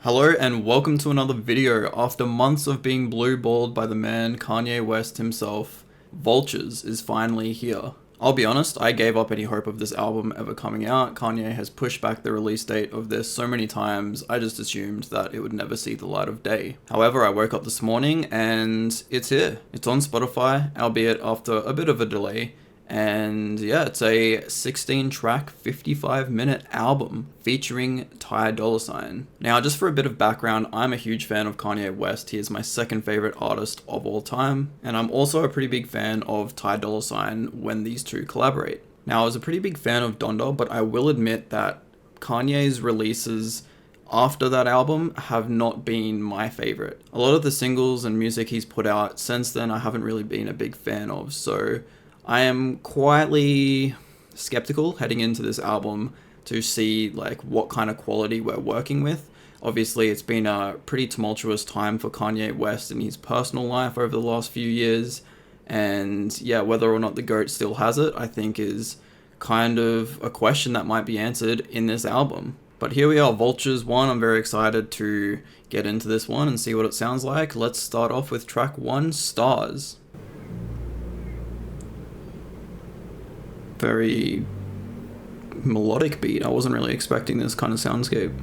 Hello and welcome to another video. After months of being blue-balled by the man Kanye West himself, Vultures is finally here. I'll be honest, I gave up any hope of this album ever coming out. Kanye has pushed back the release date of this so many times, I just assumed that it would never see the light of day. However, I woke up this morning and it's here. It's on Spotify, albeit after a bit of a delay. And yeah, it's a 16-track, 55-minute album featuring Dolla. Now, just for a bit of background, I'm a huge fan of Kanye West. He is my second favorite artist of all time. And I'm also a pretty big fan of Dolla when these two collaborate. Now, I was a pretty big fan of Donda, but I will admit that Kanye's releases after that album have not been my favorite. A lot of the singles and music he's put out since then, I haven't really been a big fan of. So I am quietly skeptical heading into this album to see like what kind of quality we're working with. Obviously, it's been a pretty tumultuous time for Kanye West in his personal life over the last few years. And yeah, whether or not the GOAT still has it, I think is kind of a question that might be answered in this album. But here we are, Vultures 1. I'm very excited to get into this one and see what it sounds like. Let's start off with track 1, Stars. Very melodic beat. I wasn't really expecting this kind of soundscape.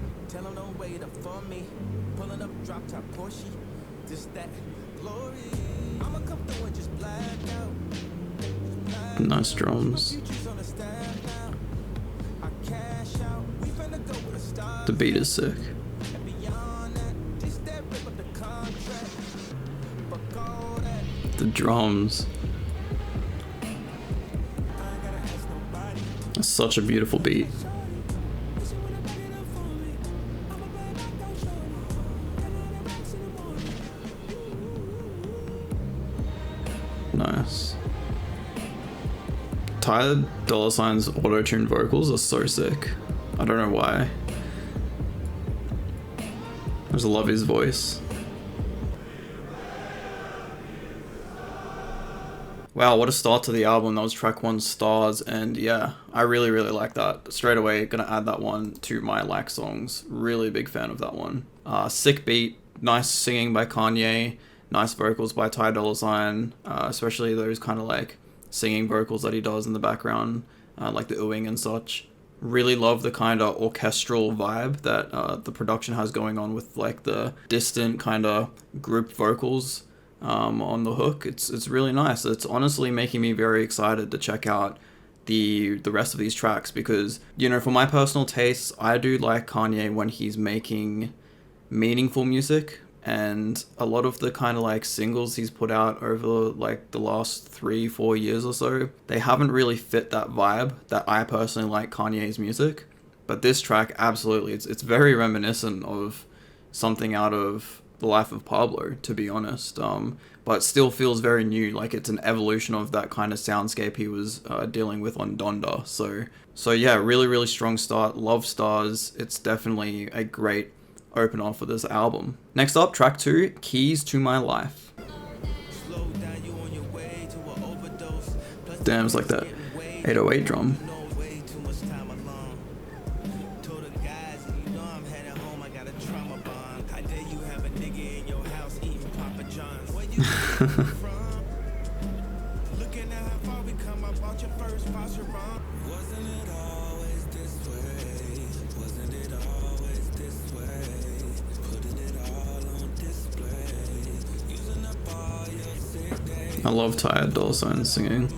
Nice drums. The beat is sick. The drums. It's such a beautiful beat. Nice. Dolla's auto-tuned vocals are so sick. I don't know why. I just love his voice. Wow, what a start to the album. That was track 1, Stars, and yeah, I really like that. Straight away, gonna add that one to my like songs. Really big fan of that one. Sick beat, nice singing by Kanye, nice vocals by Dolla, especially those kind of like singing vocals that he does in the background, like the oohing and such. Really love the kind of orchestral vibe that the production has going on with like the distant kind of group vocals on the hook. It's really nice. It's honestly making me very excited to check out the rest of these tracks because, you know, for my personal tastes, I do like Kanye when he's making meaningful music, and a lot of the kind of like singles he's put out over like the last 3-4 years or so, they haven't really fit that vibe that I personally like Kanye's music. But this track, absolutely, it's very reminiscent of something out of The Life of Pablo, to be honest, but still feels very new, like it's an evolution of that kind of soundscape he was dealing with on Donda. So yeah, really strong start. Love Stars. It's definitely a great opener for this album. Next up, track 2, Keys to My Life. Damn, it's like that 808 drum. I love Dolla singing.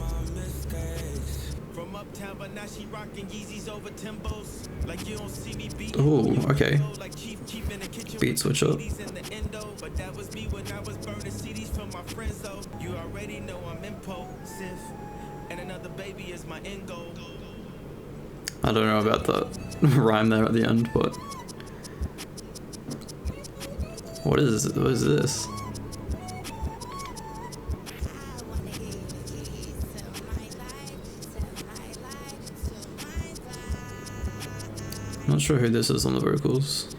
Oh, okay. Beat switch up. I don't know about that rhyme there at the end, but what is this? Not sure who this is on the vocals.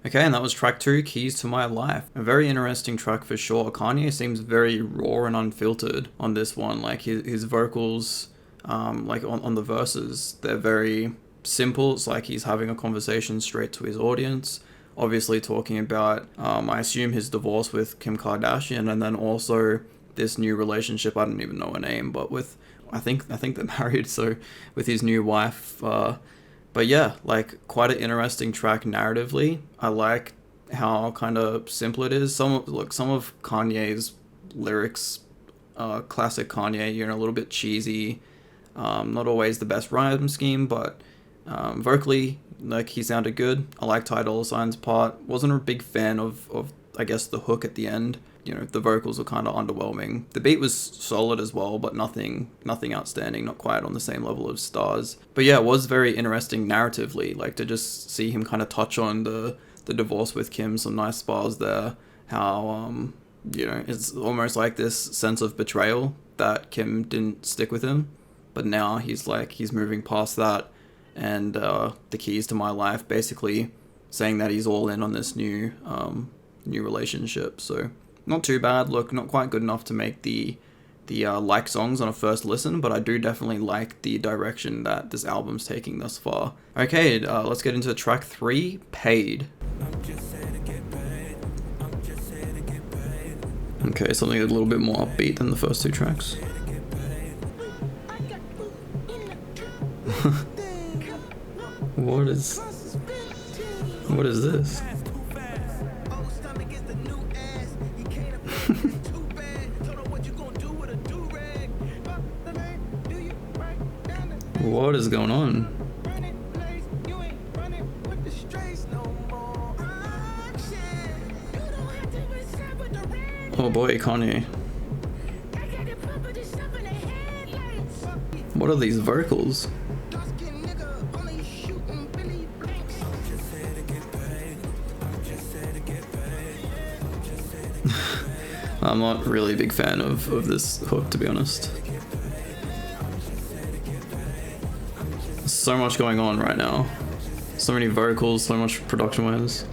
Okay, and that was track 2, Keys to My Life. A very interesting track for sure. Kanye seems very raw and unfiltered on this one. Like his vocals, like on the verses, they're very simple. It's like he's having a conversation straight to his audience. obviously talking about, I assume, his divorce with Kim Kardashian, and then also this new relationship. I don't even know her name, but with, I think they're married, so with his new wife. But yeah, like, quite an interesting track narratively. I like how kind of simple it is. Some of Kanye's lyrics, classic Kanye, you know, a little bit cheesy, not always the best rhyme scheme, but vocally, like, he sounded good. I like Ty Dolla $ign's part. Wasn't a big fan of I guess the hook at the end. You know, the vocals were kind of underwhelming. The beat was solid as well, but nothing outstanding, not quite on the same level of Stars. But yeah, it was very interesting narratively, like, to just see him kind of touch on the divorce with Kim, some nice bars there. How, you know, it's almost like this sense of betrayal that Kim didn't stick with him, but now he's moving past that, and the keys to my life, basically saying that he's all in on this new relationship. So not too bad. Look, not quite good enough to make the like songs on a first listen, but I do definitely like the direction that this album's taking thus far. Okay, let's get into track 3, Paid. Okay, something a little bit more upbeat than the first 2 tracks. What is this? What is going on? Oh boy, Kanye. What are these vocals? I'm not really a big fan of this hook, to be honest. So much going on right now. So many vocals, so much production wise.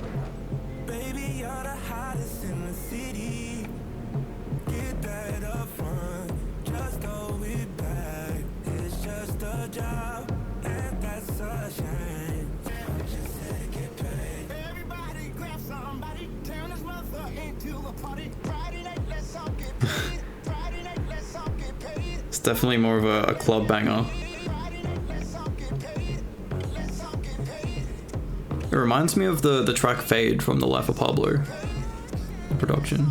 It's definitely more of a club banger. It reminds me of the track Fade from the Life of Pablo production.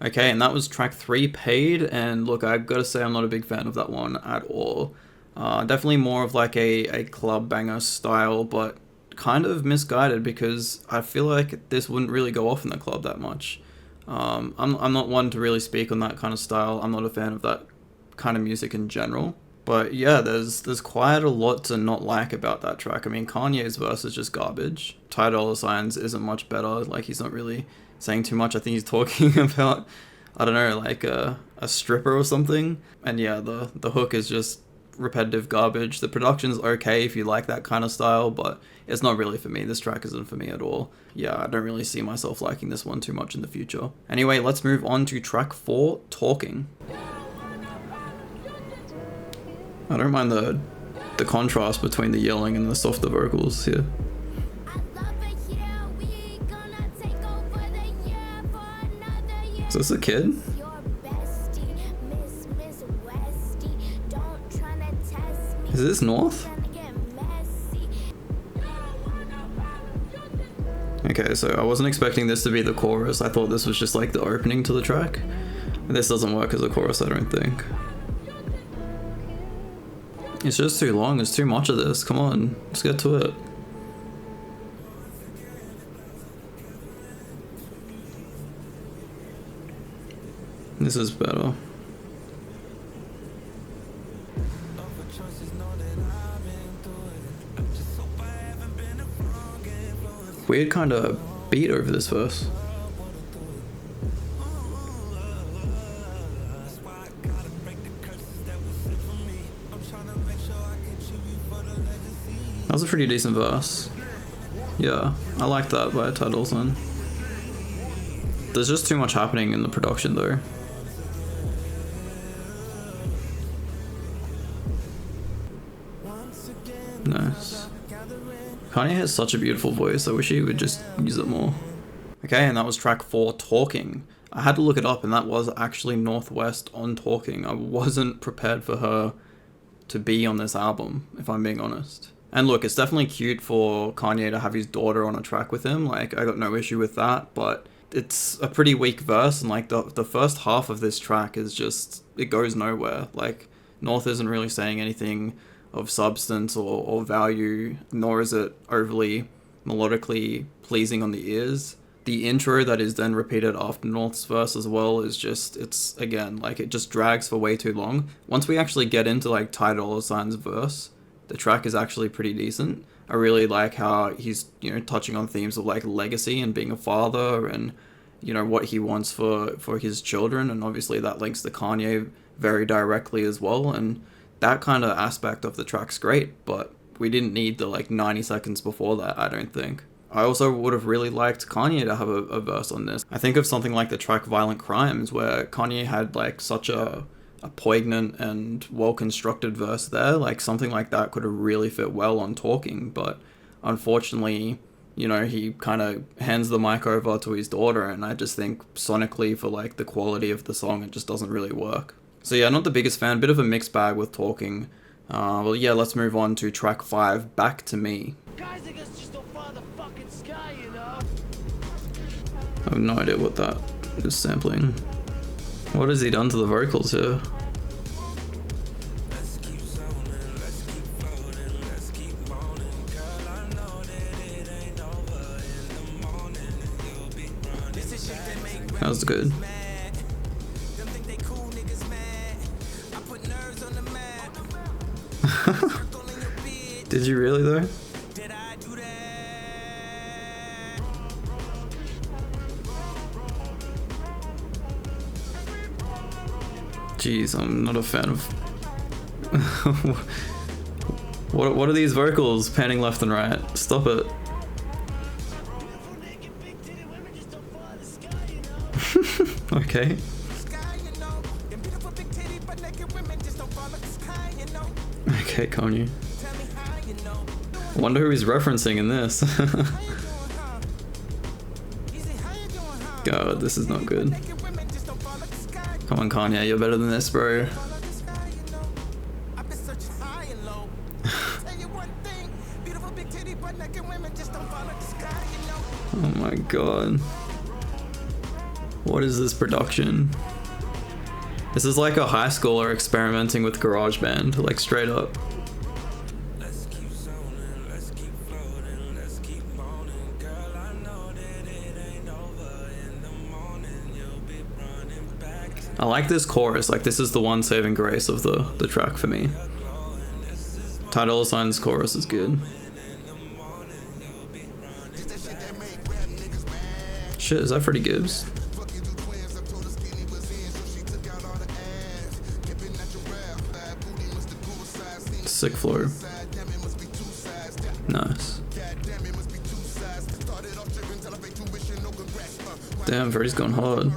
Okay, and that was track 3, Paid, and look, I've got to say I'm not a big fan of that one at all. Definitely more of like a club banger style, but kind of misguided, because I feel like this wouldn't really go off in the club that much. I'm not one to really speak on that kind of style. I'm not a fan of that kind of music in general. But yeah, there's quite a lot to not like about that track. I mean, Kanye's verse is just garbage. Ty Dolla $ign's isn't much better. Like, he's not really saying too much. I think he's talking about, I don't know, like a stripper or something. And yeah, the hook is just repetitive garbage. The production's okay if you like that kind of style, but it's not really for me. This track isn't for me at all. Yeah, I don't really see myself liking this one too much in the future. Anyway, let's move on to track 4, Talking. I don't mind the contrast between the yelling and the softer vocals here. Is this a kid? Is this North? Okay, so I wasn't expecting this to be the chorus. I thought this was just like the opening to the track. This doesn't work as a chorus, I don't think. It's just too long. It's too much of this. Come on, let's get to it. This is better. Weird kind of beat over this verse. That was a pretty decent verse. Yeah, I like that by Ty Dolla $ign. There's just too much happening in the production though. Nice. Kanye has such a beautiful voice. I wish he would just use it more. Okay, and that was track 4, Talking. I had to look it up, and that was actually Northwest on Talking. I wasn't prepared for her to be on this album, if I'm being honest. And look, it's definitely cute for Kanye to have his daughter on a track with him. Like, I got no issue with that, but it's a pretty weak verse, and like the first half of this track is just, it goes nowhere. Like, North isn't really saying anything of substance or value, nor is it overly melodically pleasing on the ears. The intro that is then repeated after North's verse as well is just, it's, again, like, it just drags for way too long. Once we actually get into like Ty Dolla $ign's verse, the track is actually pretty decent. I really like how he's, you know, touching on themes of like legacy and being a father and, you know, what he wants for his children, and obviously that links to Kanye very directly as well, and that kind of aspect of the track's great, but we didn't need the like 90 seconds before that, I don't think. I also would have really liked Kanye to have a verse on this. I think of something like the track Violent Crimes, where Kanye had like such a poignant and well-constructed verse there. Like, something like that could have really fit well on Talking, but unfortunately, you know, he kind of hands the mic over to his daughter, and I just think sonically, for like the quality of the song, it just doesn't really work. So yeah, not the biggest fan, bit of a mixed bag with Talking. Well, yeah, let's move on to track 5, Back to Me. Guys, I guess just don't follow the fucking sky, you know? I have no idea what that is sampling. What has he done to the vocals here? That was good. Did you really though? Jeez, I'm not a fan of... What are these vocals panning left and right? Stop it. Okay. Okay, Kanye. I wonder who he's referencing in this. God, this is not good. Come on, Kanye, you're better than this, bro. Oh my god. What is this production? This is like a high schooler experimenting with GarageBand, like straight up. I like this chorus, like this is the one saving grace of the track for me. Ty Dolla $ign's chorus is good. Shit, is that Freddie Gibbs? Sick flow. Nice. Damn, Freddie's gone hard.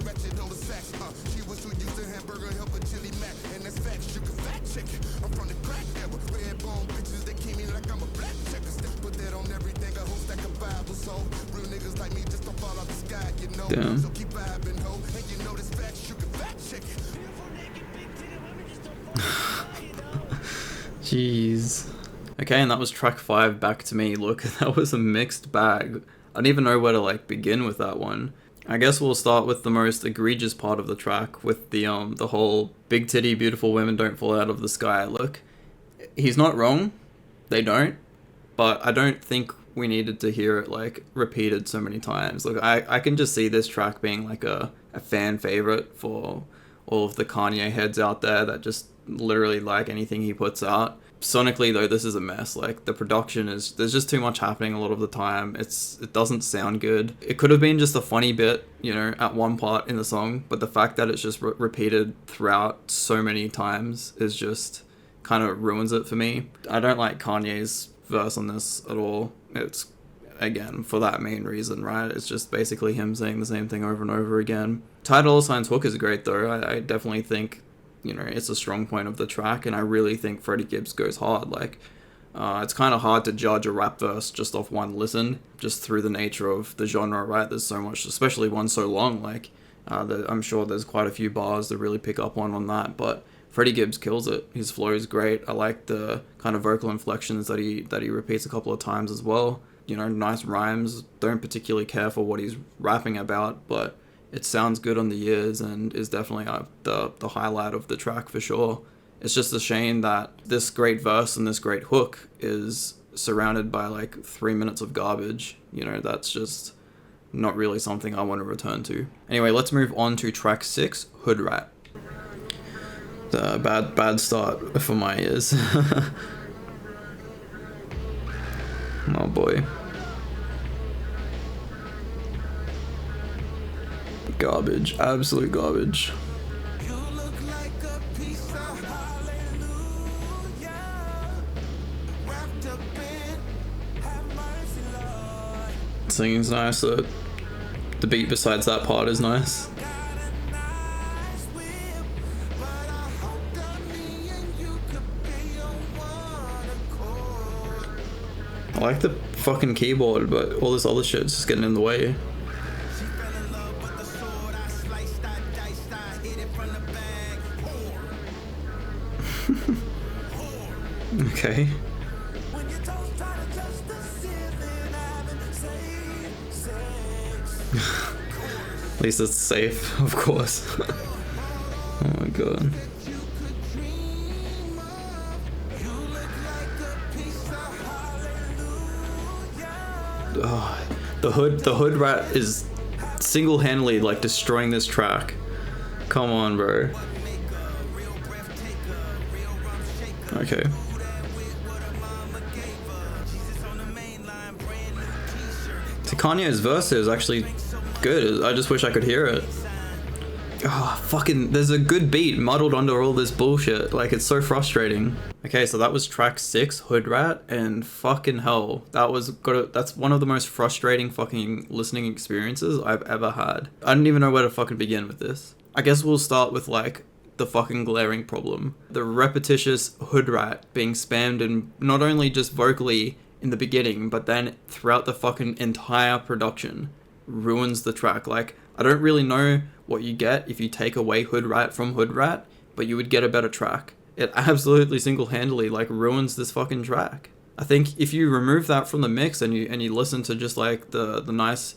Damn. Jeez. Okay, and that was track 5, Back to Me. Look, that was a mixed bag. I don't even know where to like begin with that one. I guess we'll start with the most egregious part of the track, with the whole big titty beautiful women don't fall out of the sky. Look, he's not wrong, they don't, but I don't think we needed to hear it like repeated so many times. Look, I can just see this track being like a fan favorite for all of the Kanye heads out there that just literally like anything he puts out. Sonically though, this is a mess. Like, the production is, there's just too much happening a lot of the time. It doesn't sound good. It could have been just a funny bit, you know, at one part in the song, but the fact that it's just repeated throughout so many times is just kind of ruins it for me. I don't like Kanye's verse on this at all. It's, again, for that main reason, right? It's just basically him saying the same thing over and over again. Ty Dolla $ign's hook is great though. I definitely think, you know, it's a strong point of the track, and I really think Freddie Gibbs goes hard. Like, It's kind of hard to judge a rap verse just off one listen, just through the nature of the genre, right? There's so much, especially one so long, like, I'm sure there's quite a few bars that really pick up on that, but Freddie Gibbs kills it. His flow is great. I like the kind of vocal inflections that he repeats a couple of times as well. You know, nice rhymes. Don't particularly care for what he's rapping about, but it sounds good on the ears and is definitely the highlight of the track for sure. It's just a shame that this great verse and this great hook is surrounded by like 3 minutes of garbage. You know, that's just not really something I want to return to. Anyway, let's move on to track 6, HOODRAT. Bad start for my ears. Oh boy. Garbage, absolute garbage. Singing's nice, the beat besides that part is nice. I like the fucking keyboard, but all this other shit's just getting in the way. Okay. At least it's safe, of course. Oh my god. Oh, the HOODRAT is single-handedly like destroying this track. Come on, bro. Okay. So Kanye's verse is actually good. I just wish I could hear it. Oh, fucking, there's a good beat muddled under all this bullshit. Like, it's so frustrating. Okay, so that was track 6, HOODRAT, and fucking hell, that's one of the most frustrating fucking listening experiences I've ever had. I don't even know where to fucking begin with this. I guess we'll start with, like, the fucking glaring problem. The repetitious HOODRAT being spammed, and not only just vocally in the beginning, but then throughout the fucking entire production, ruins the track. Like, I don't really know what you get if you take away HOODRAT from HOODRAT, but you would get a better track. It absolutely single-handedly like ruins this fucking track. I think if you remove that from the mix and you listen to just like the nice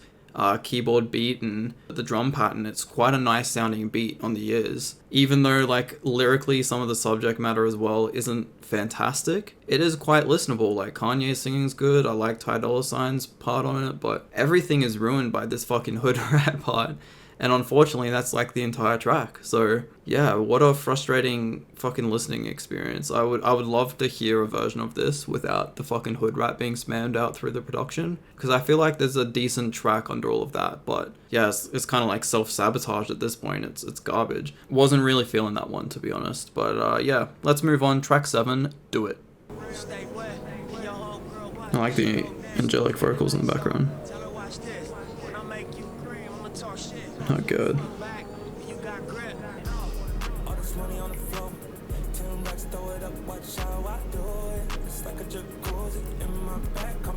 keyboard beat and the drum pattern, it's quite a nice sounding beat on the ears. Even though like lyrically some of the subject matter as well isn't fantastic, it is quite listenable. Like Kanye's singing's good, I like Dolla Sign's part on it, but everything is ruined by this fucking HOODRAT part. And unfortunately, that's like the entire track. So yeah, what a frustrating fucking listening experience. I would love to hear a version of this without the fucking HOODRAT being spammed out through the production, because I feel like there's a decent track under all of that. But yeah, it's kind of like self-sabotage at this point. It's garbage. Wasn't really feeling that one, to be honest. But yeah, let's move on. Track 7, Do It. I like the angelic vocals in the background. Oh god.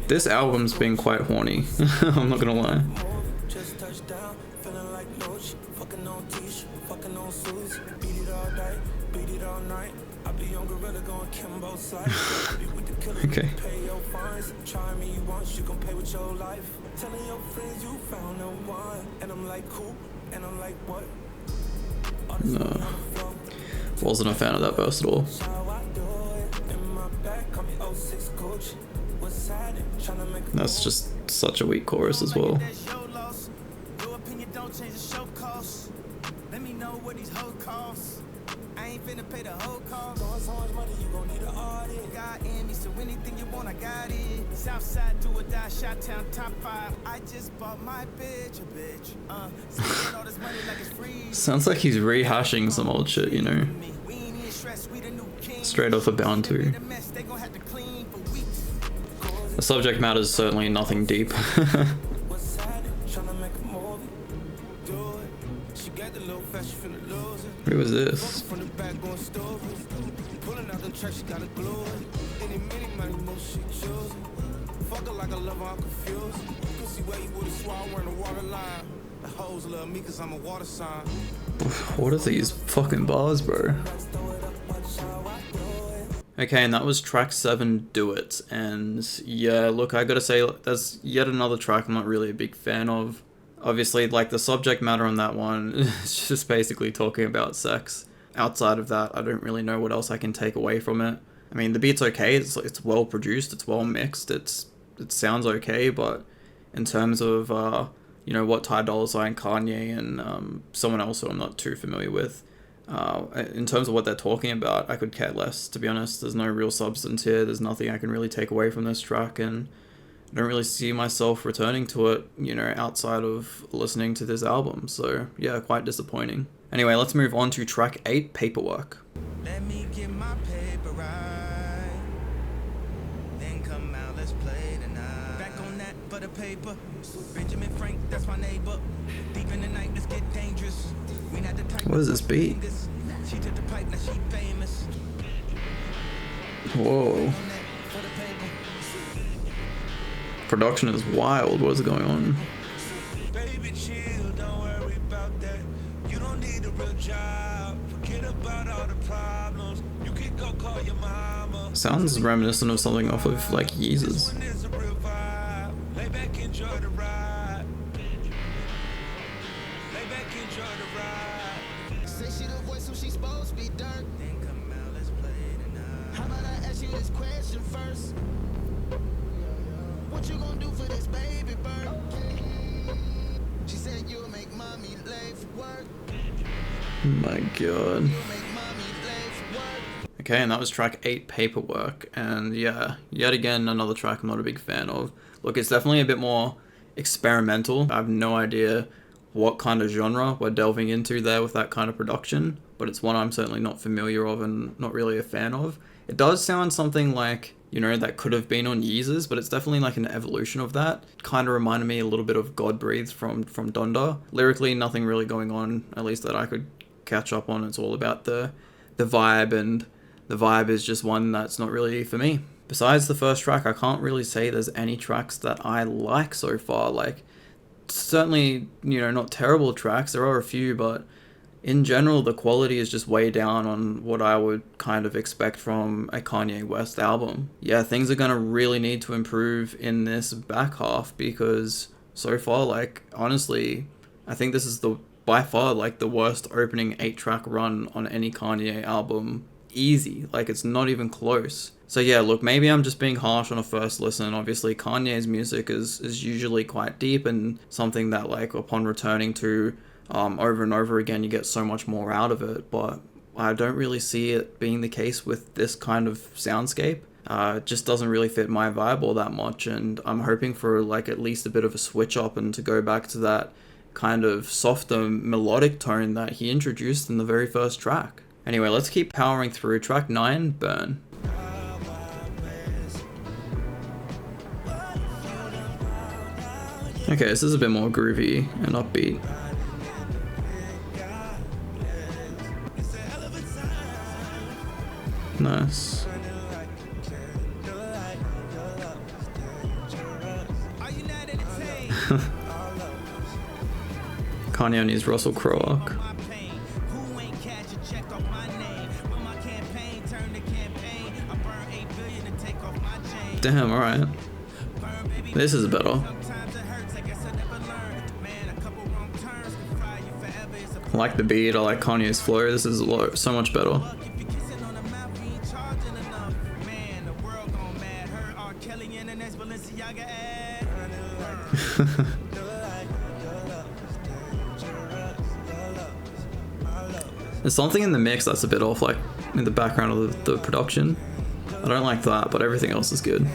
This album's been quite horny. I'm not gonna lie. Okay. No. Wasn't a fan of that verse at all. That's just such a weak chorus as well. I ain't finna pay the whole cost. Throwing so much money, you gon' need an audit. God in me, so anything you want, I got it. Southside, do or die, Shot-Town, top 5. I just bought my bitch a bitch. Spending all this money like it's free. Sounds like he's rehashing some old shit, you know. Straight off of Bound 2. The subject matter is certainly nothing deep. Who was this? What are these fucking bars, bro? Okay, and that was track 7, Do It. And yeah, look, I gotta say, that's yet another track I'm not really a big fan of. Obviously, like, the subject matter on that one is just basically talking about sex. Outside of that, I don't really know what else I can take away from it. I mean, the beat's okay, it's well produced, it's well mixed, it sounds okay, but in terms of, you know, what Dolla and Kanye and someone else who I'm not too familiar with, in terms of what they're talking about, I could care less, to be honest. There's no real substance here, there's nothing I can really take away from this track, and I don't really see myself returning to it, you know, outside of listening to this album. So yeah, quite disappointing. Anyway, let's move on to track 8, Paperwork. Let me get my paper right. Then come out, let's play tonight. Back on that for the paper. Benjamin Frank, that's my neighbor. Deep in the night, let's get dangerous. We not the type. What is this beat? She took the pipe, now she famous. Whoa. Production is wild. What is going on? Baby, chill, don't worry about that. You don't need a real job. Forget about all the problems. You can go call your mama. Sounds reminiscent of something off of like Yeezus. Lay back, enjoy the ride. Lay back, enjoy the ride. Say she the voice, so she's supposed to be dark. Then come out, let's play tonight. How about I ask you this question first? What you gonna do for this baby bird? She said you'll make mommy late for work. Oh my god. Okay, and that was track 8, Paperwork. And yeah, yet again, another track I'm not a big fan of. Look, it's definitely a bit more experimental. I have no idea what kind of genre we're delving into there with that kind of production, but it's one I'm certainly not familiar of and not really a fan of. It does sound something like, you know, that could have been on Yeezus, but it's definitely like an evolution of that. Kind of reminded me a little bit of God Breathed from Donda. Lyrically, nothing really going on, at least that I could catch up on. It's all about the vibe, and the vibe is just one that's not really for me. Besides the first track, I can't really say there's any tracks that I like so far. Like, certainly, you know, not terrible tracks. There are a few, but in general, the quality is just way down on what I would kind of expect from a Kanye West album. Yeah, things are going to really need to improve in this back half, because so far, like, honestly, I think this is by far, like, the worst opening 8-track run on any Kanye album. Easy. Like, it's not even close. So yeah, look, maybe I'm just being harsh on a first listen. Obviously, Kanye's music is usually quite deep and something that, like, upon returning to over and over again, you get so much more out of it, but I don't really see it being the case with this kind of soundscape. It just doesn't really fit my vibe all that much, and I'm hoping for, like, at least a bit of a switch up and to go back to that kind of softer melodic tone that he introduced in the very first track. Anyway, let's keep powering through. Track 9, Burn. Okay, this is a bit more groovy and upbeat. Nice. Kanye on his Russell Crowe arc. Damn, alright. This is better. I like the beat, I like Kanye's flow. This is so much better. There's something in the mix that's a bit off, like in the background of the production. I don't like that, but everything else is good.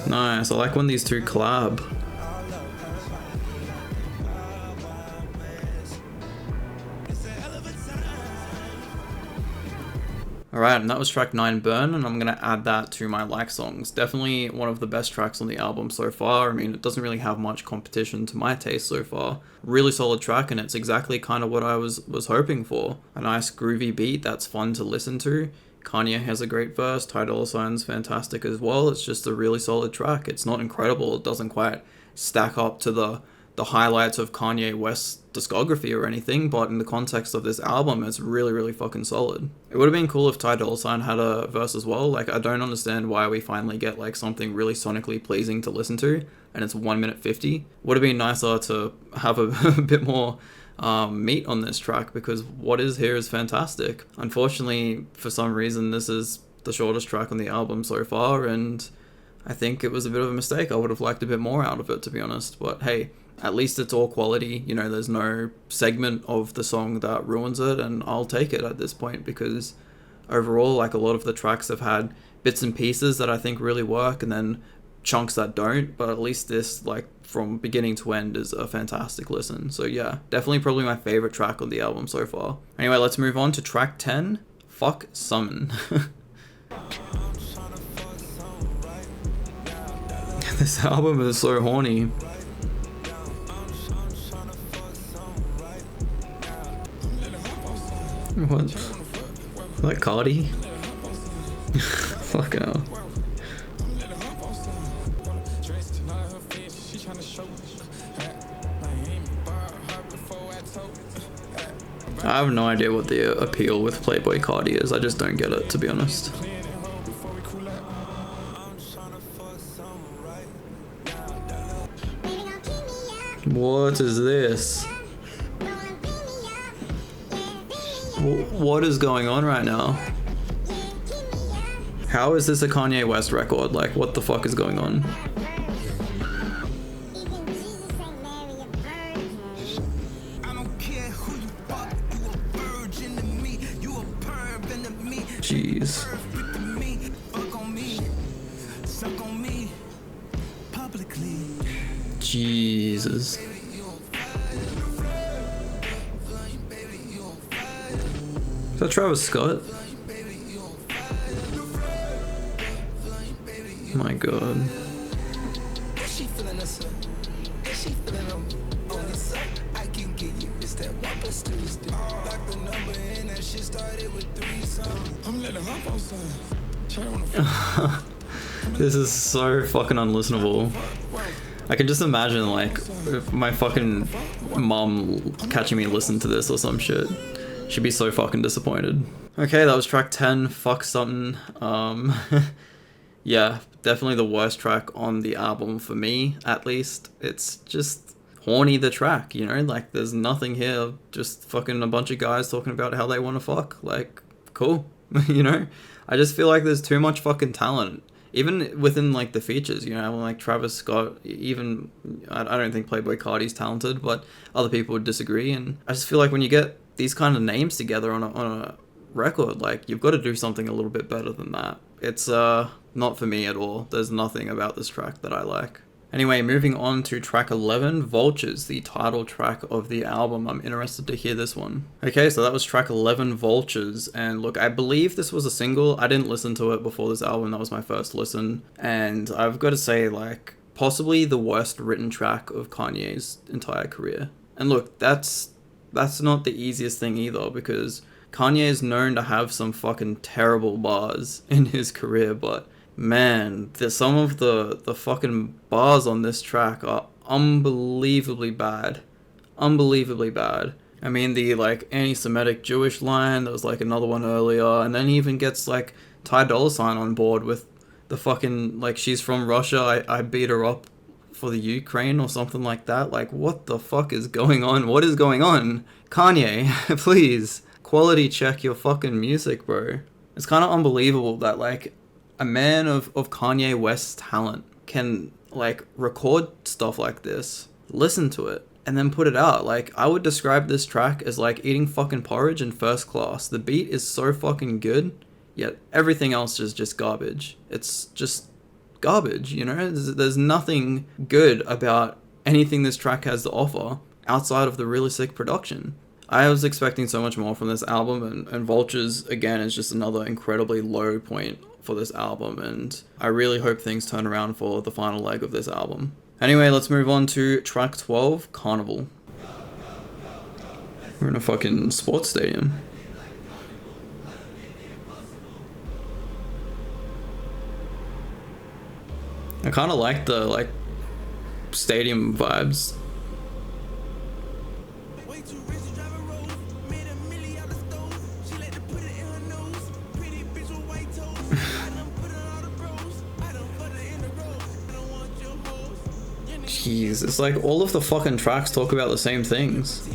Nice, I like when these two collab. Alright, and that was track 9, Burn, and I'm gonna add that to my like songs. Definitely one of the best tracks on the album so far. I mean, it doesn't really have much competition to my taste so far. Really solid track, and it's exactly kind of what I was hoping for. A nice groovy beat that's fun to listen to. Kanye has a great verse, Dolla Sign's fantastic as well. It's just a really solid track. It's not incredible, it doesn't quite stack up to the highlights of Kanye West's discography or anything, but in the context of this album, it's really, really fucking solid. It would have been cool if Dolla Sign had a verse as well. Like, I don't understand why we finally get like something really sonically pleasing to listen to, and it's 1 minute 50. Would have been nicer to have a bit more meat on this track, because what is here is fantastic. Unfortunately, for some reason, this is the shortest track on the album so far, and I think it was a bit of a mistake. I would have liked a bit more out of it, to be honest, but hey, at least it's all quality. You know, there's no segment of the song that ruins it, and I'll take it at this point, because overall, like, a lot of the tracks have had bits and pieces that I think really work, and then chunks that don't, but at least this, like, from beginning to end is a fantastic listen. So yeah, definitely probably my favorite track on the album so far. Anyway, let's move on to track 10, Fuck SUMN. This album is so horny. What? Like Cardi? Fucking hell. I have no idea what the appeal with Playboy Cardi is. I just don't get it, to be honest. What is this? What is going on right now? How is this a Kanye West record? Like, what the fuck is going on? Jeez. Jesus. Is that Travis Scott? Oh my god. This is so fucking unlistenable. I can just imagine, like, if my fucking mom catching me listening to this or some shit. She'd be so fucking disappointed. Okay, that was track 10, Fuck SUMN. Yeah, definitely the worst track on the album for me, at least. It's just horny, the track, you know? Like, there's nothing here, just fucking a bunch of guys talking about how they want to fuck. Like, cool, you know? I just feel like there's too much fucking talent. Even within, like, the features, you know, like Travis Scott, even, I don't think Playboy Cardi's talented, but other people would disagree, and I just feel like when you get these kind of names together on a record, like, you've got to do something a little bit better than that. It's not for me at all. There's nothing about this track that I like. Anyway, moving on to track 11, Vultures, the title track of the album. I'm interested to hear this one. Okay, so that was track 11, Vultures, and look, I believe this was a single. I didn't listen to it before this album. That was my first listen, and I've got to say, like, possibly the worst written track of Kanye's entire career. And look, that's not the easiest thing either, because Kanye is known to have some fucking terrible bars in his career, but man, some of the fucking bars on this track are unbelievably bad. Unbelievably bad. I mean, the, like, anti-Semitic Jewish line, there was, like, another one earlier, and then he even gets, like, Dolla Sign on board with the fucking, like, she's from Russia, I beat her up for the Ukraine or something like that. Like, what the fuck is going on? What is going on? Kanye, please, quality check your fucking music, bro. It's kind of unbelievable that, like, a man of Kanye West's talent can, like, record stuff like this, listen to it, and then put it out. Like, I would describe this track as like eating fucking porridge in first class. The beat is so fucking good, yet everything else is just garbage. It's just garbage, you know? There's nothing good about anything this track has to offer outside of the really sick production. I was expecting so much more from this album, and Vultures, again, is just another incredibly low point for this album, and I really hope things turn around for the final leg of this album. Anyway, let's move on to track 12, Carnival. We're in a fucking sports stadium. I kind of like the, like, stadium vibes. Jeez, it's like all of the fucking tracks talk about the same things.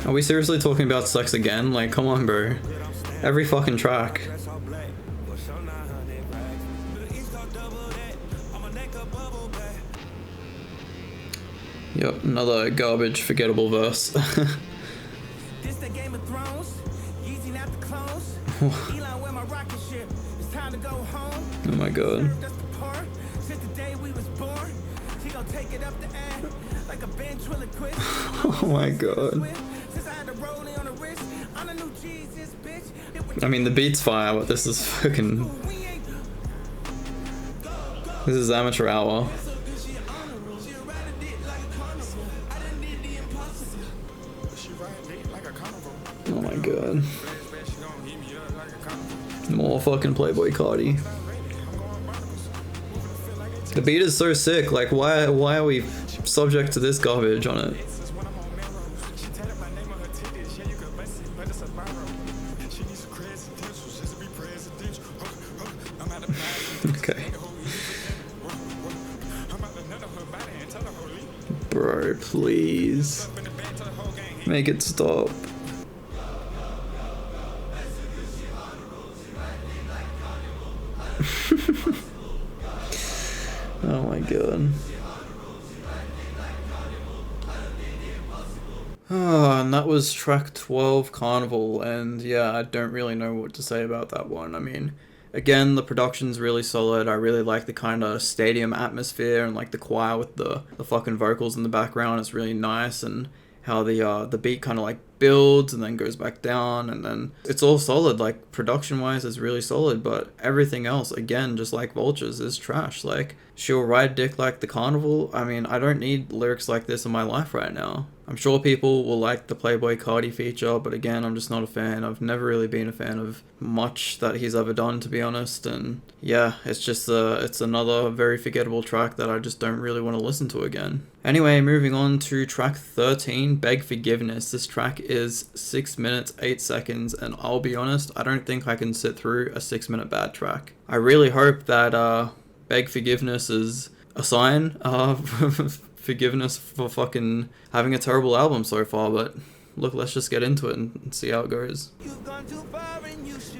Are we seriously talking about sex again? Like, come on, bro. Every fucking track. Yep, another garbage, forgettable verse. This the Game of Thrones. Yeezy not the clones. Elon with my rocket ship. It's time to go home. Oh my god. Since the day we was born, she gon' take it up the ad like a ventriloquist. Oh my god. Since I had the rolling on the wrist, I'm the new Jesus, bitch. I mean, the beat's fire, but this is fucking... This is amateur hour. Oh my god. More fucking Playboy Cardi. The beat is so sick, like why are we subject to this garbage on it? Okay. Bro, please. Make it stop. Oh my god. Oh, and that was track 12, Carnival, and yeah, I don't really know what to say about that one. I mean, again, the production's really solid. I really like the kind of stadium atmosphere and like the choir with the fucking vocals in the background. It's really nice, and how the beat kind of like builds and then goes back down, and then it's all solid. Like production wise it's really solid, but everything else, again, just like Vultures, is trash. Like, she'll ride dick like the Carnival. I mean, I don't need lyrics like this in my life right now. I'm sure people will like the Playboy Cardi feature, but again, I'm just not a fan. I've never really been a fan of much that he's ever done, to be honest, and yeah, it's just it's another very forgettable track that I just don't really want to listen to again. Anyway, moving on to track 13, Beg Forgiveness. This track is 6 minutes 8 seconds, and I'll be honest, I don't think I can sit through a 6-minute bad track. I really hope that Beg Forgiveness is a sign of forgiveness for fucking having a terrible album so far, but look, let's just get into it and see how it goes.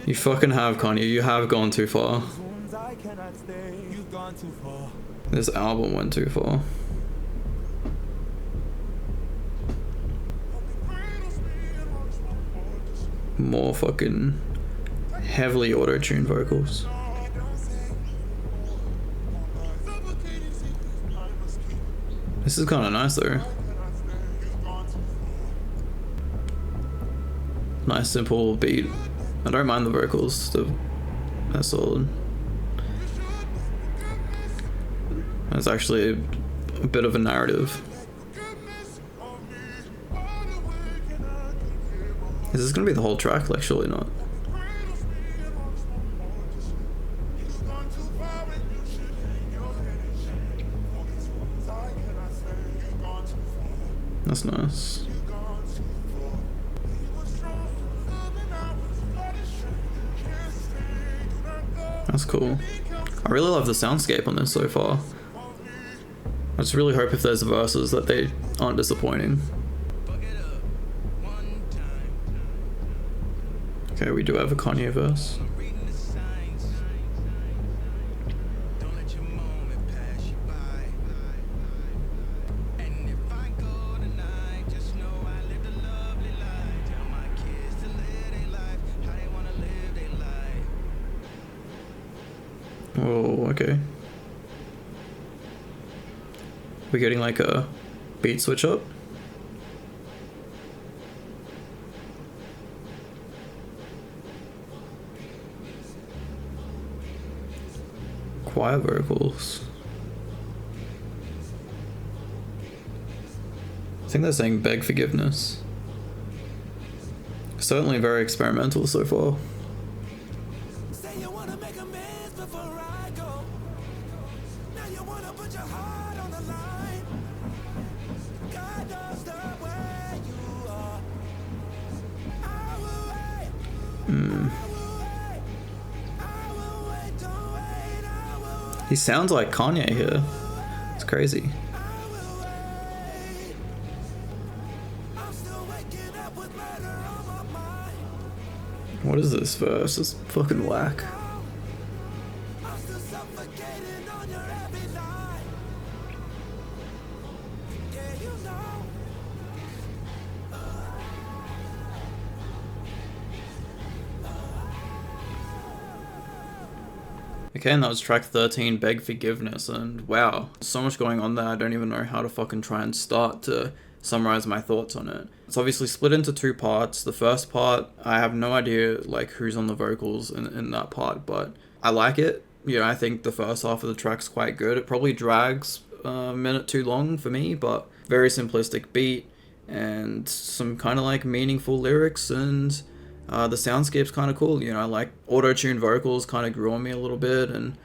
You fucking have, Kanye. You have gone too far. This album went too far. More fucking heavily auto-tuned vocals. This is kind of nice though. Nice simple beat. I don't mind the vocals, they're solid. It's actually a bit of a narrative. Is this gonna be the whole track? Like, surely not. That's nice. That's cool. I really love the soundscape on this so far. I just really hope if there's verses that they aren't disappointing. Okay, we do have a Kanye verse. Oh, okay. We're getting like a beat switch up. Choir vocals. I think they're saying beg forgiveness. Certainly very experimental so far. Say you wanna make amends before I go. Now you wanna put your heart on the line. God knows the way you are. I will wait. I will wait. I will wait. Don't wait. I will wait. He sounds like Kanye here. It's crazy. I will wait. I'm still waking up with murder on my mind. What is this verse? It's fucking whack. I'm still suffocating on your every line. Yeah, you know. Okay, and that was track 13, Beg Forgiveness, and wow, so much going on there, I don't even know how to fucking try and start to summarize my thoughts on it. It's obviously split into two parts. The first part, I have no idea like who's on the vocals in that part, but I like it. You know, I think the first half of the track's quite good. It probably drags a minute too long for me, but very simplistic beat and some kind of like meaningful lyrics, and the soundscape's kind of cool. You know, I like auto-tune vocals, kind of grew on me a little bit, and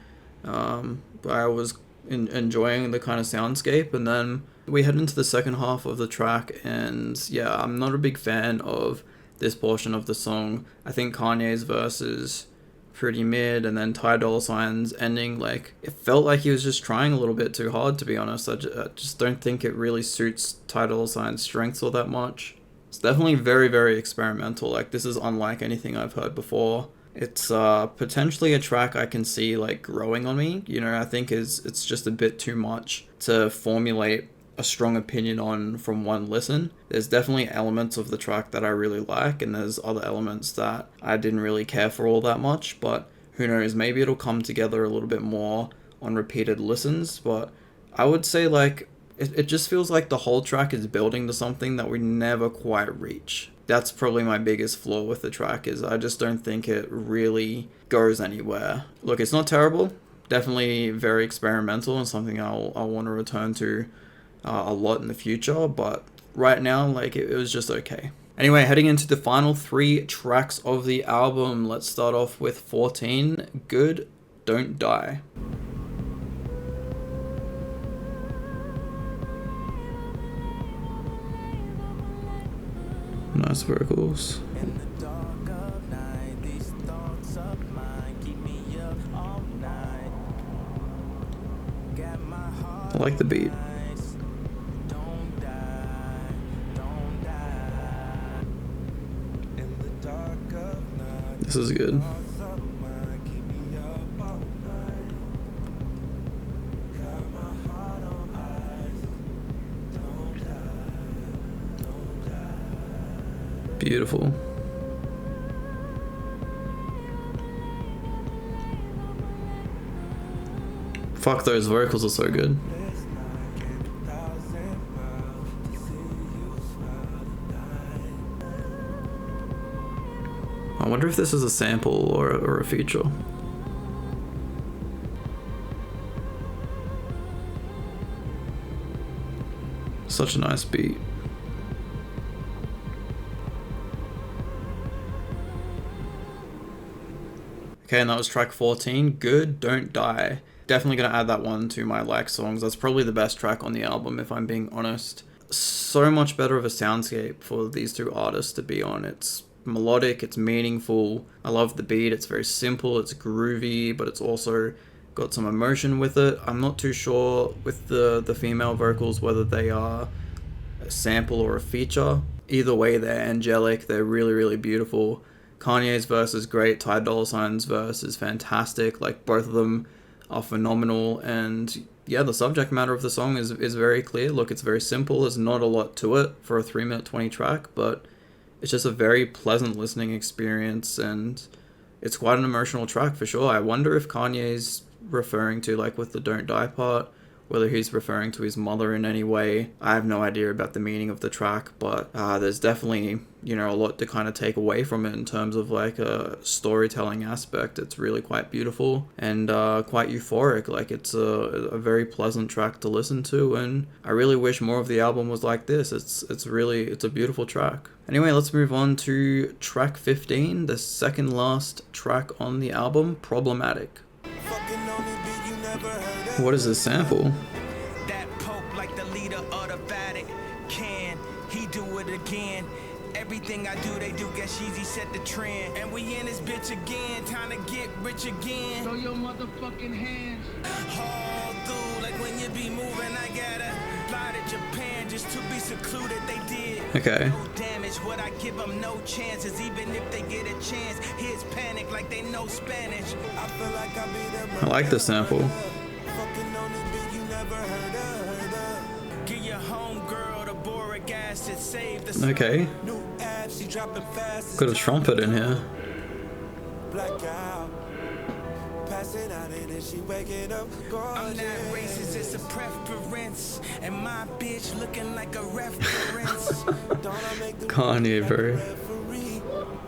I was enjoying the kind of soundscape. And then we head into the second half of the track, and yeah, I'm not a big fan of this portion of the song. I think Kanye's verse is pretty mid, and then Dolla Sign's ending, like, it felt like he was just trying a little bit too hard, to be honest. I just don't think it really suits Dolla Sign's strengths all that much. It's definitely very, very experimental. Like, this is unlike anything I've heard before. It's potentially a track I can see like growing on me. You know, I think it's just a bit too much to formulate a strong opinion on from one listen. There's definitely elements of the track that I really like, and there's other elements that I didn't really care for all that much, but who knows, maybe it'll come together a little bit more on repeated listens. But I would say like it just feels like the whole track is building to something that we never quite reach. That's probably my biggest flaw with the track, is I just don't think it really goes anywhere. Look, it's not terrible, definitely very experimental and something I'll want to return to a lot in the future, but right now, like, it was just okay. Anyway, heading into the final three tracks of the album, let's start off with 14, Good, Don't Die. Nice vocals. In the dark of night, these thoughts of mine keep me up all night. Got my heart I like the beat. eyes. Don't die, don't die. In the dark of night, This is good. thoughts of mine keep me up all night. Got my heart on ice. Don't die, don't die. Beautiful. Fuck, those vocals are so good. I wonder if this is a sample or a feature. Such a nice beat. Okay, and that was track 14, Good, Don't Die. Definitely gonna add that one to my like songs. That's probably the best track on the album, if I'm being honest. So much better of a soundscape for these two artists to be on. It's melodic, it's meaningful. I love the beat, it's very simple, it's groovy, but it's also got some emotion with it. I'm not too sure with the female vocals whether they are a sample or a feature. Either way, they're angelic, they're really, really beautiful. Kanye's verse is great, Dolla Sign's verse is fantastic. Like, both of them are phenomenal, and yeah, the subject matter of the song is very clear. Look, it's very simple, there's not a lot to it for a 3-minute 20 track, but it's just a very pleasant listening experience, and it's quite an emotional track for sure. I wonder if Kanye's referring to, like with the don't die part, whether he's referring to his mother in any way. I have no idea about the meaning of the track, but there's definitely, you know, a lot to kind of take away from it in terms of like a storytelling aspect. It's really quite beautiful and quite euphoric. Like it's a very pleasant track to listen to, and I really wish more of the album was like this. It's a beautiful track. Anyway, let's move on to track 15, the second last track on the album, Problematic. What is this sample? That Pope like the leader of the Vatican. Can he do it again? Everything I do, they do. Guess Yeezy set the trend. And we in this bitch again, time to get rich again. Throw your motherfucking hands. All through, like when you be moving, I gotta fly to Japan just to be secluded. They did. Okay. No damage, would I give them no chances? Even if they get a chance, here's panic like they know Spanish. I feel like I be them. I like the sample. Okay. Got a trumpet in here. I'm not racist, it's a preference. And my bitch looking like a reference. Kanye, bro.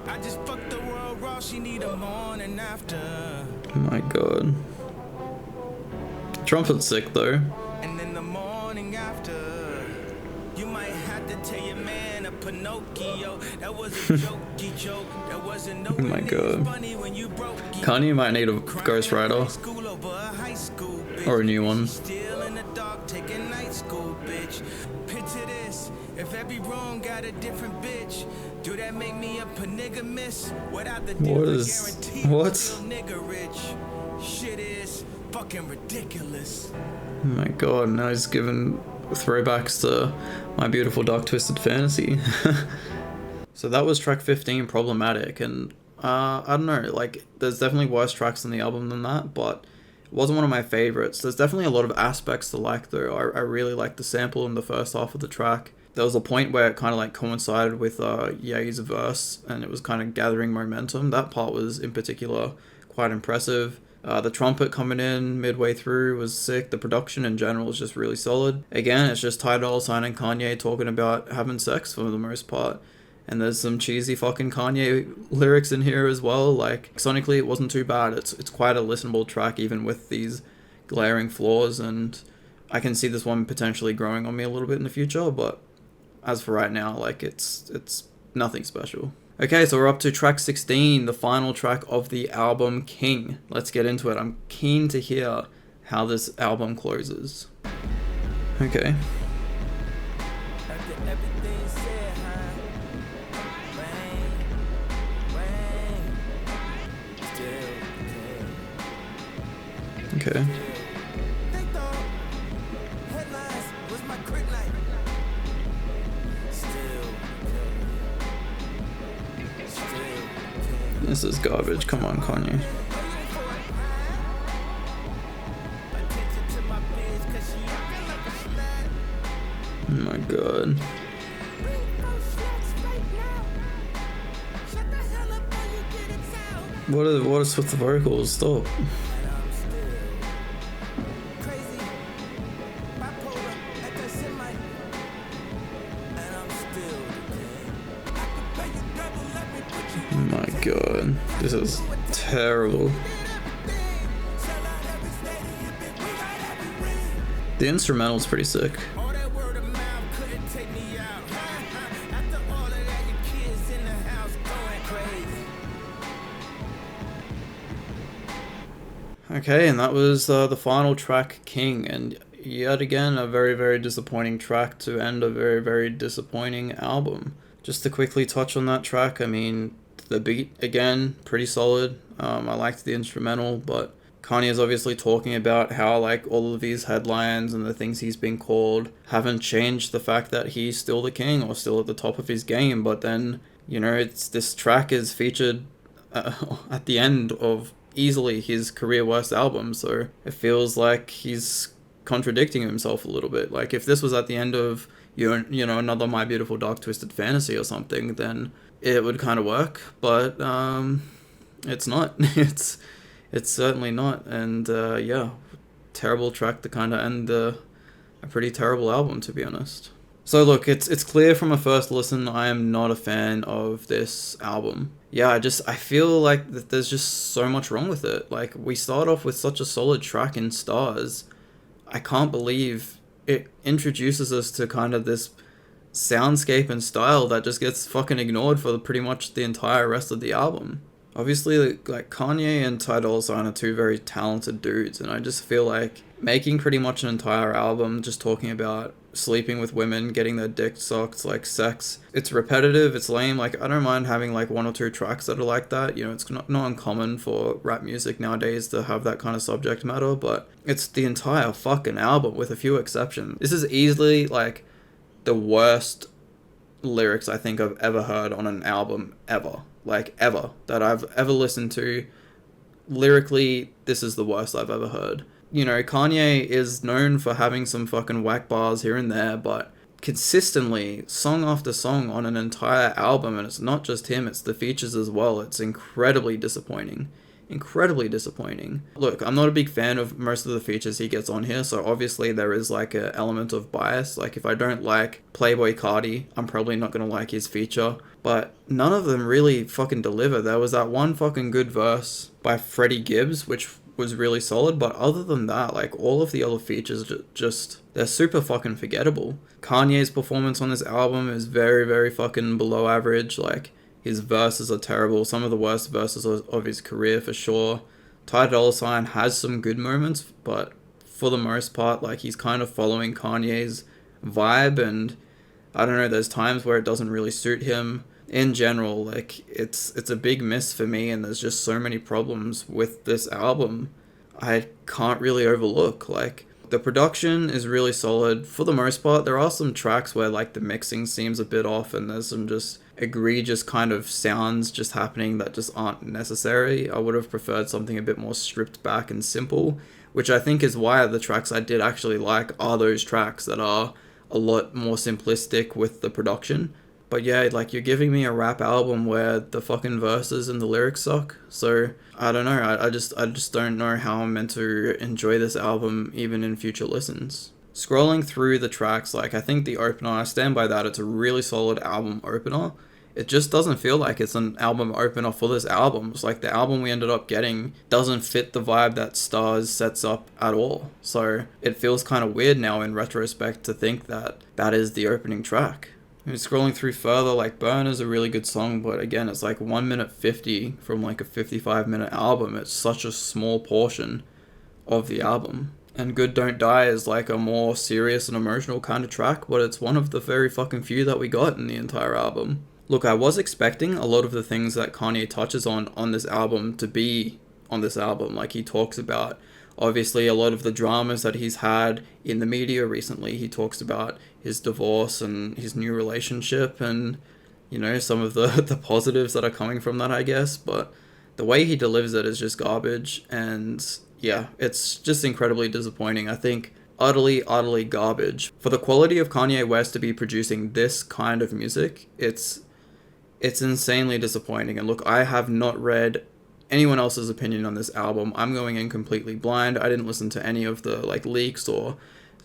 I just fucked the world raw, she need a morning after. Oh my god. Trumpet's sick though. And then the morning after, you might have to tell your man a Pinocchio. That was a jokey joke. That wasn't no. Oh my god. Funny when you broke. Kanye might need a ghostwriter. Or a new one. Still in the dark, taking night school, bitch. Picture this. If every room got a different bitch, do that make me a panigamist? Without the guarantee, what? Nigga rich. Shit is fucking ridiculous. Oh my god, now he's giving throwbacks to My Beautiful Dark Twisted Fantasy. So that was track 15, Problematic, and I don't know, like there's definitely worse tracks on the album than that, but it wasn't one of my favorites. There's definitely a lot of aspects to like though. I really liked the sample in the first half of the track. There was a point where it kind of like coincided with Ye's verse and it was kind of gathering momentum. That part was in particular quite impressive. The trumpet coming in midway through was sick. The production in general is just really solid. Again, it's just Ty Dolla $ign and Kanye talking about having sex for the most part. And there's some cheesy fucking Kanye lyrics in here as well. Like, sonically it wasn't too bad. It's quite a listenable track even with these glaring flaws, and I can see this one potentially growing on me a little bit in the future, but as for right now, like it's nothing special. Okay, so we're up to track 16, the final track of the album, King. Let's get into it. I'm keen to hear how this album closes. Okay. Okay. This is garbage. Come on, Kanye. Oh my god. What is with the vocals? Stop. Oh my god, this is terrible. The instrumental's pretty sick. Okay, and that was the final track, King, and yet again a very, very disappointing track to end a very, very disappointing album. Just to quickly touch on that track, I mean, the beat, again, pretty solid. I liked the instrumental, but Kanye is obviously talking about how like all of these headlines and the things he's been called haven't changed the fact that he's still the king or still at the top of his game. But then, you know, this track is featured at the end of easily his career worst album, so it feels like he's contradicting himself a little bit. Like if this was at the end of you know another My Beautiful Dark Twisted Fantasy or it's it would kind of work, but it's not. It's certainly not. And yeah, terrible track to kind of end a pretty terrible album, to be honest. So look, it's clear from a first listen I am not a fan of this album. Yeah, I feel like that there's just so much wrong with it. Like, we start off with such a solid track in Stars. I can't believe it introduces us to kind of this soundscape and style that just gets fucking ignored for pretty much the entire rest of the album. Obviously, like Kanye and Ty Dolla $ign are two very talented dudes, and I just feel like making pretty much an entire album just talking about sleeping with women, getting their dick sucked, like sex, it's repetitive, it's lame. Like, I don't mind having like one or two tracks that are like that. You know, it's not uncommon for rap music nowadays to have that kind of subject matter, but it's the entire fucking album with a few exceptions. This is easily like the worst lyrics I think I've ever heard on an album ever. Like, ever. That I've ever listened to. Lyrically, this is the worst I've ever heard. You know, Kanye is known for having some fucking whack bars here and there, but consistently, song after song on an entire album, and it's not just him, it's the features as well, it's incredibly disappointing. Incredibly disappointing. Look, I'm not a big fan of most of the features he gets on here, so obviously there is like an element of bias. Like, if I don't like Playboy Cardi, I'm probably not gonna like his feature, but none of them really fucking deliver. There was that one fucking good verse by Freddie Gibbs, which was really solid, but other than that, like, all of the other features just they're super fucking forgettable. Kanye's performance on this album is very, very fucking below average. Like, his verses are terrible, some of the worst verses of his career for sure. Ty Dolla $ign has some good moments, but for the most part, like, he's kind of following Kanye's vibe, and I don't know, there's times where it doesn't really suit him. In general, like, it's a big miss for me, and there's just so many problems with this album I can't really overlook. Like, the production is really solid for the most part. There are some tracks where like the mixing seems a bit off, and there's some just egregious kind of sounds just happening that just aren't necessary. I would have preferred something a bit more stripped back and simple, which I think is why the tracks I did actually like are those tracks that are a lot more simplistic with the production. But yeah, like, you're giving me a rap album where the fucking verses and the lyrics suck. So, I don't know. I just don't know how I'm meant to enjoy this album even in future listens. Scrolling through the tracks, like, I think the opener, I stand by that. It's a really solid album opener. It just doesn't feel like it's an album opener for this album. It's like the album we ended up getting doesn't fit the vibe that Stars sets up at all. So, it feels kind of weird now in retrospect to think that that is the opening track. And scrolling through further, like, Burn is a really good song, but again, it's like 1 minute 50 from like a 55-minute album. It's such a small portion of the album. And Good Don't Die is like a more serious and emotional kind of track, but it's one of the very fucking few that we got in the entire album. Look, I was expecting a lot of the things that Kanye touches on this album to be on this album. Like, he talks about, obviously, a lot of the dramas that he's had in the media recently. He talks about his divorce and his new relationship and, you know, some of the positives that are coming from that, I guess. But the way he delivers it is just garbage. And yeah, it's just incredibly disappointing. I think utterly, utterly garbage. For the quality of Kanye West to be producing this kind of music, it's insanely disappointing. And look, I have not read anyone else's opinion on this album. I'm going in completely blind. I didn't listen to any of the like leaks or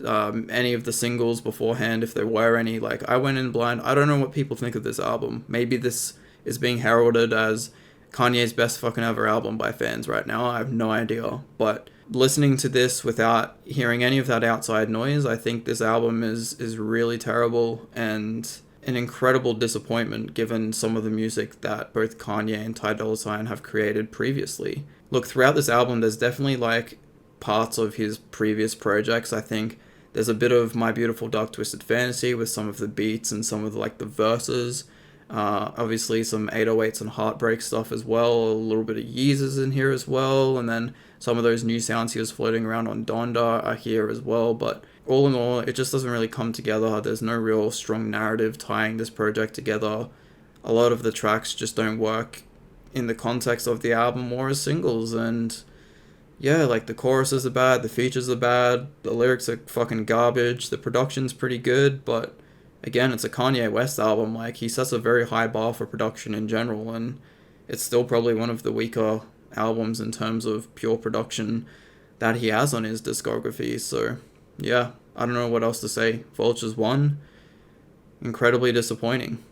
any of the singles beforehand, if there were any. Like, I went in blind. I don't know what people think of this album. Maybe this is being heralded as Kanye's best fucking ever album by fans right now. I have no idea. But listening to this without hearing any of that outside noise, I think this album is really terrible and an incredible disappointment given some of the music that both Kanye and Ty Dolla $ign have created previously. Look, throughout this album, there's definitely like parts of his previous projects. I think there's a bit of My Beautiful Dark Twisted Fantasy with some of the beats and some of the verses. Obviously some 808s and Heartbreak stuff as well. A little bit of Yeezus in here as well. And then some of those new sounds he was floating around on Donda are here as well. But all in all, it just doesn't really come together. There's no real strong narrative tying this project together. A lot of the tracks just don't work in the context of the album or as singles. And yeah, like, the choruses are bad, the features are bad, the lyrics are fucking garbage, the production's pretty good, but again, it's a Kanye West album. Like, he sets a very high bar for production in general, and it's still probably one of the weaker albums in terms of pure production that he has on his discography. So yeah, I don't know what else to say. Vultures 1, incredibly disappointing.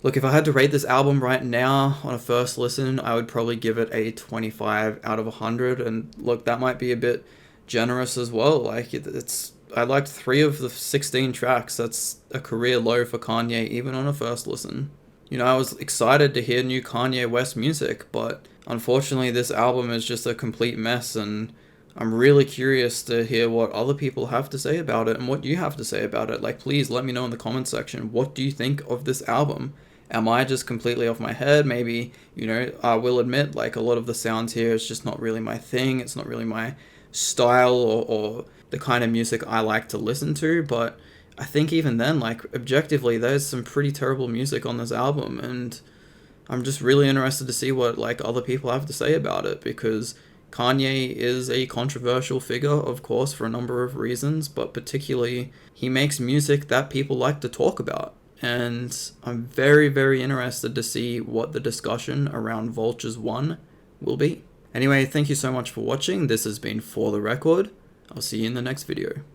Look, if I had to rate this album right now on a first listen, I would probably give it a 25 out of 100. And look, that might be a bit generous as well. Like, I liked 3 of the 16 tracks. That's a career low for Kanye, even on a first listen. You know, I was excited to hear new Kanye West music, but unfortunately this album is just a complete mess, and I'm really curious to hear what other people have to say about it and what you have to say about it. Like, please let me know in the comment section. What do you think of this album? Am I just completely off my head? Maybe, you know, I will admit, like, a lot of the sounds here is just not really my thing. It's not really my style or the kind of music I like to listen to. But I think even then, like, objectively, there's some pretty terrible music on this album. And I'm just really interested to see what, like, other people have to say about it, because Kanye is a controversial figure, of course, for a number of reasons, but particularly he makes music that people like to talk about. And I'm very, very interested to see what the discussion around Vultures 1 will be. Anyway, thank you so much for watching. This has been For The Record. I'll see you in the next video.